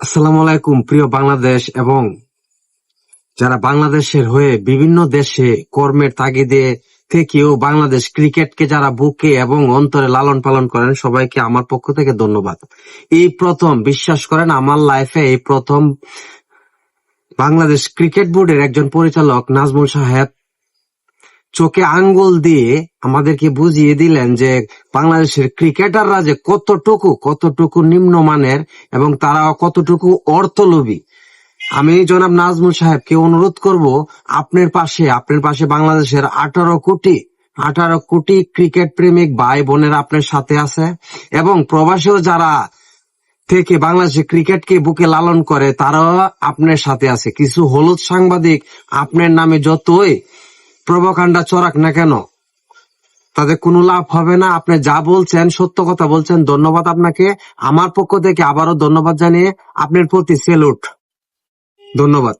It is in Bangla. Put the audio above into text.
আসসালামু আলাইকুম প্রিয় বাংলাদেশ এবং যারা বাংলাদেশের হয়ে বিভিন্ন দেশে কর্মের তাগিদে থেকেও বাংলাদেশ ক্রিকেটকে যারা বুকে এবং অন্তরে লালন পালন করেন সবাইকে আমার পক্ষ থেকে ধন্যবাদ। এই প্রথম, বিশ্বাস করেন, আমার লাইফে এই প্রথম বাংলাদেশ ক্রিকেট বোর্ডের একজন পরিচালক নাজমুল সাহেব চোখে আঙ্গুল দিয়ে আমাদেরকে বুঝিয়ে দিলেন যে বাংলাদেশের ক্রিকেটাররা যে কতটুকু নিম্নমানের এবং তারা কতটুকু অর্থলোভী। আমি জনাব নাজমুল সাহেবকে অনুরোধ করব, আপনার পাশে বাংলাদেশের 18 কোটি ক্রিকেট প্রেমিক ভাই বোনেরা আপনার সাথে আছে এবং প্রবাসীও যারা থেকে বাংলাদেশের ক্রিকেটকে বুকে লালন করে তারাও আপনার সাথে আছে। কিছু হলুদ সাংবাদিক আপনার নামে যতই প্রভাকাণ্ডা চড়াক না কেন তাদের কোনো লাভ হবে না। আপনি যা বলছেন সত্য কথা বলছেন, ধন্যবাদ আপনাকে। আমার পক্ষ থেকে আবারও ধন্যবাদ জানিয়ে আপনার প্রতি সেলুট। ধন্যবাদ।